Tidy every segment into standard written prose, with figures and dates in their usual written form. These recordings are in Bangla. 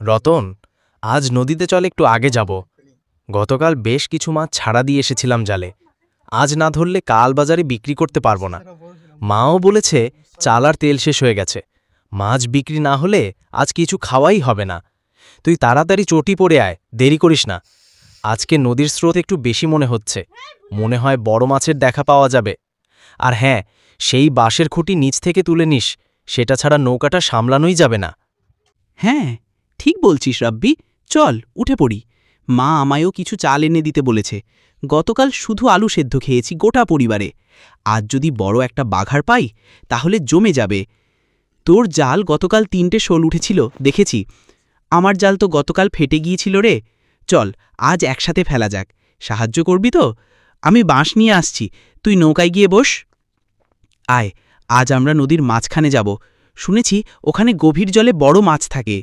রতন, আজ নদীতে চল একটু আগে যাব। গতকাল বেশ কিছু মাছ ছাড়া দিয়ে এসেছিলাম জালে। আজ না ধরলে কাল বাজারে বিক্রি করতে পারবো না। মাও বলেছে চাল আর তেল শেষ হয়ে গেছে, মাছ বিক্রি না হলে আজ কিছু খাওয়াই হবে না। তুই তাড়াতাড়ি চটি পড়ে আয়, দেরি করিস না। আজকে নদীর স্রোত একটু বেশি মনে হচ্ছে, মনে হয় বড় মাছের দেখা পাওয়া যাবে। আর হ্যাঁ, সেই বাঁশের খুঁটি নিচ থেকে তুলে নিস, সেটা ছাড়া নৌকাটা সামলানোই যাবে না। হ্যাঁ, ঠিক বলছিস রাব্বি, চল উঠে পড়ি। মা আমায়ও কিছু চাল এনে দিতে বলেছে। গতকাল শুধু আলু সেদ্ধ খেয়েছি গোটা পরিবারে। আজ যদি বড় একটা বাঘার পাই তাহলে জমে যাবে। তোর জাল গতকাল 3টে শোল উঠেছিল দেখেছি। আমার জাল তো গতকাল ফেটে গিয়েছিল রে। চল আজ একসাথে ফেলা যাক। সাহায্য করবি তো? আমি বাঁশ নিয়ে আসছি, তুই নৌকায় গিয়ে বস। আয়, আজ আমরা নদীর মাঝখানে যাব। শুনেছি ওখানে গভীর জলে বড় মাছ থাকে।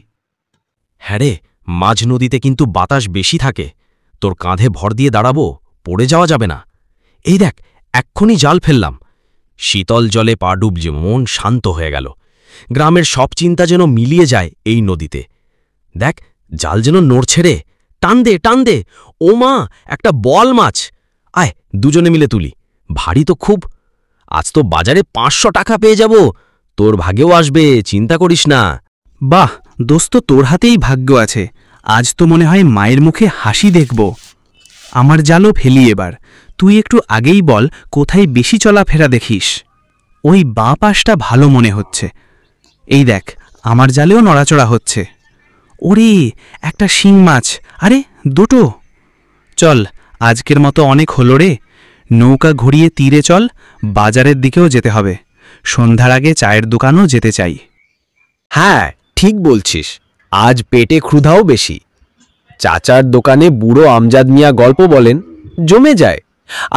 হ্যাঁ রে, মাঝ নদীতে কিন্তু বাতাস বেশি থাকে। তোর কাঁধে ভর দিয়ে দাঁড়াবো, পড়ে যাওয়া যাবে না। এই দেখ, এক্ষুনি জাল ফেললাম। শীতল জলে পা ডুবছে, মন শান্ত হয়ে গেল। গ্রামের সব চিন্তা যেন মিলিয়ে যায় এই নদীতে। দেখ, জাল যেন নড়ছে রে। টান দে, টান দে। ও মা, একটা বল মাছ। আয়, দুজনে মিলে তুলি। ভারী তো খুব। আজ তো বাজারে 500 টাকা পেয়ে যাব। তোর ভাগেও আসবে, চিন্তা করিস না। বাহ দোস্ত, তোর হাতেই ভাগ্য আছে। আজ তো মনে হয় মায়ের মুখে হাসি দেখব। আমার জালও ফেলি এবার। তুই একটু আগেই বল কোথায় বেশি চলাফেরা দেখিস। ওই বাঁ পাশটা ভালো মনে হচ্ছে। এই দেখ, আমার জালেও নড়াচড়া হচ্ছে। ওরে, একটা শিং মাছ। আরে দুটো। চল, আজকের মতো অনেক হলো রে। নৌকা ঘুরিয়ে তীরে চল, বাজারের দিকেও যেতে হবে। সন্ধ্যার আগে চায়ের দোকানও যেতে চাই। হ্যাঁ, ঠিক বলছিস। আজ পেটে ক্ষুধাও বেশি। চাচার দোকানে বুড়ো আমজাদ মিয়া গল্প বলেন, জমে যায়।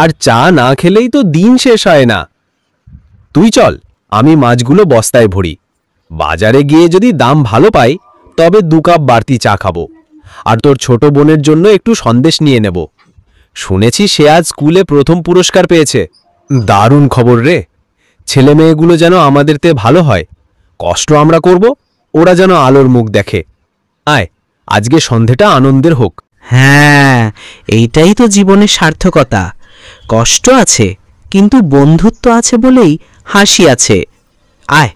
আর চা না খেলেই তো দিন শেষ হয় না। তুই চল, আমি মাছগুলো বস্তায় ভরি। বাজারে গিয়ে যদি দাম ভালো পাই তবে 2 কাপ বাড়তি চা খাবো। আর তোর ছোট বোনের জন্য একটু সন্দেশ নিয়ে নেব। শুনেছি সে আজ স্কুলে প্রথম পুরস্কার পেয়েছে। দারুণ খবর রে। ছেলে মেয়েগুলো যেন আমাদের তে ভালো হয়। কষ্ট আমরা করব, ওরা যেন আলোর মুখ দেখে। আয়, আজকে সন্ধেটা আনন্দের হোক। হ্যাঁ, এইটাই তো জীবনের সার্থকতা। কষ্ট আছে, কিন্তু বন্ধুত্ব আছে বলেই হাসি আছে। আয়,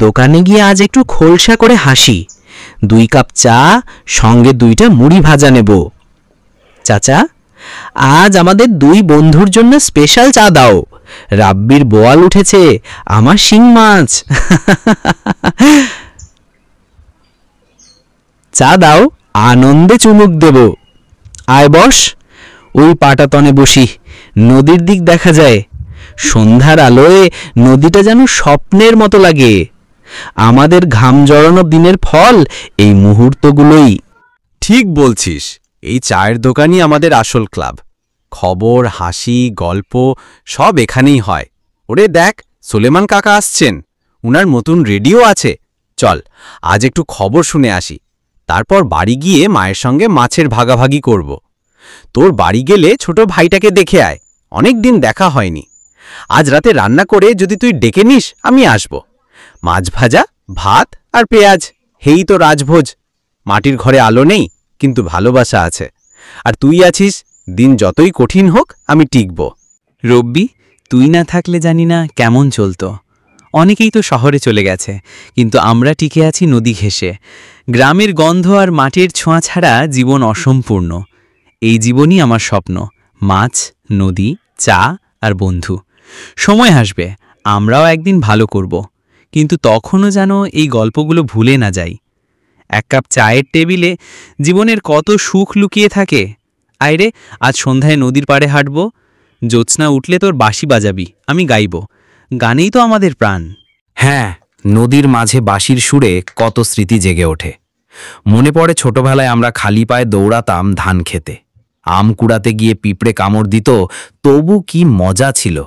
দোকানে গিয়ে আজ একটু খোলসা করে হাসি। 2 কাপ চা, সঙ্গে 2টা মুড়ি ভাজা নেব। চাচা, আজ আমাদের 2 বন্ধুর জন্য স্পেশাল চা দাও। রাব্বির বোয়াল উঠেছে, আমার শিং মাছ। চা দাও, আনন্দে চুমুক দেব। আয় বস, ওই পাটাতনে বসি। নদীর দিক দেখা যায়। সন্ধ্যার আলোয় নদীটা যেন স্বপ্নের মতো লাগে। আমাদের ঘাম জড়ানো দিনের ফল এই মুহূর্তগুলোই। ঠিক বলছিস। এই চায়ের দোকানই আমাদের আসল ক্লাব। খবর, হাসি, গল্প সব এখানেই হয়। ওরে দেখ, সুলেমান কাকা আসছেন। উনার নতুন রেডিও আছে। চল, আজ একটু খবর শুনে আসি। তারপর বাড়ি গিয়ে মায়ের সঙ্গে মাছের ভাগাভাগি করব। তোর বাড়ি গেলে ছোট ভাইটাকে দেখে আয়, অনেক দিন দেখা হয়নি। আজ রাতে রান্না করে যদি তুই ডেকে নিস, আমি আসব। মাছ ভাজা, ভাত আর পেঁয়াজ, হেই তো রাজভোজ। মাটির ঘরে আলো নেই, কিন্তু ভালোবাসা আছে। আর তুই আছিস, দিন যতই কঠিন হোক আমি টিকব। রব্বি, তুই না থাকলে জানি না কেমন চলতো। অনেকেই তো শহরে চলে গেছে, কিন্তু আমরা টিকে আছি নদী ঘেঁষে। গ্রামের গন্ধ আর মাটির ছোঁয়া ছাড়া জীবন অসম্পূর্ণ। এই জীবনই আমার স্বপ্ন। মাছ, নদী, চা আর বন্ধু। সময় আসবে, আমরাও একদিন ভালো করব, কিন্তু তখনও যেন এই গল্পগুলো ভুলে না যাই। 1 কাপ চায়ের টেবিলে জীবনের কত সুখ লুকিয়ে থাকে। আইরে, আজ সন্ধ্যায় নদীর পাড়ে হাঁটব। জ্যোৎস্না উঠলে তোর বাঁশি বাজাবি, আমি গাইব। গানেই তো আমাদের প্রাণ। হ্যাঁ, নদীর মাঝে বাঁশির সুরে কত স্মৃতি জেগে ওঠে। মনে পড়ে ছোটবেলায় আমরা খালি পায়ে দৌড়াতাম ধান খেতে। আম কুড়াতে গিয়ে পিঁপড়ে কামড় দিত, তবু কি মজা ছিল।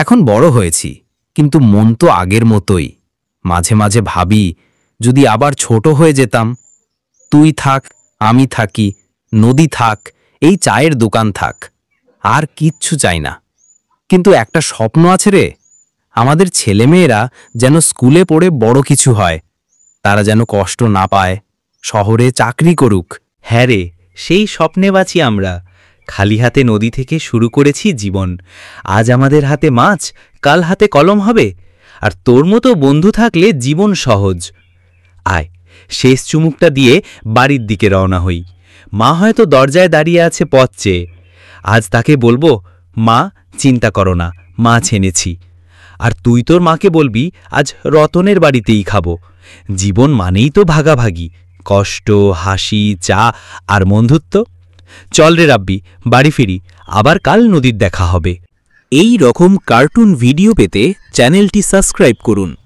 এখন বড় হয়েছি, কিন্তু মন তো আগের মতোই। মাঝে মাঝে ভাবি, যদি আবার ছোট হয়ে যেতাম। তুই থাক, আমি থাকি, নদী থাক, এই চায়ের দোকান থাক, আর কিচ্ছু চাই না। কিন্তু একটা স্বপ্ন আছে রে, আমাদের ছেলেমেয়েরা যেন স্কুলে পড়ে বড় কিছু হয়। তারা যেন কষ্ট না পায়, শহরে চাকরি করুক। হ্যাঁ রে, সেই স্বপ্নে বাঁচি আমরা। খালি হাতে নদী থেকে শুরু করেছি জীবন। আজ আমাদের হাতে মাছ, কাল হাতে কলম হবে। আর তোর মতো বন্ধু থাকলে জীবন সহজ। আয়, শেষ চুমুকটা দিয়ে বাড়ির দিকে রওনা হই। মা হয়তো দরজায় দাঁড়িয়ে আছে পথ চেয়ে। আজ তাকে বলবো, মা চিন্তা করো না, মাছ এনেছি। আর তুই তোর মাকে বলবি, আজ রতনের বাড়িতেই খাবো। জীবন মানেই তো ভাগাভাগি, কষ্ট, হাসি, চা আর বন্ধুত্ব। চল রে রাব্বি, বাড়ি ফিরি, আবার কাল নদীর দেখা হবে। এই রকম কার্টুন ভিডিও পেতে চ্যানেলটি সাবস্ক্রাইব করুন।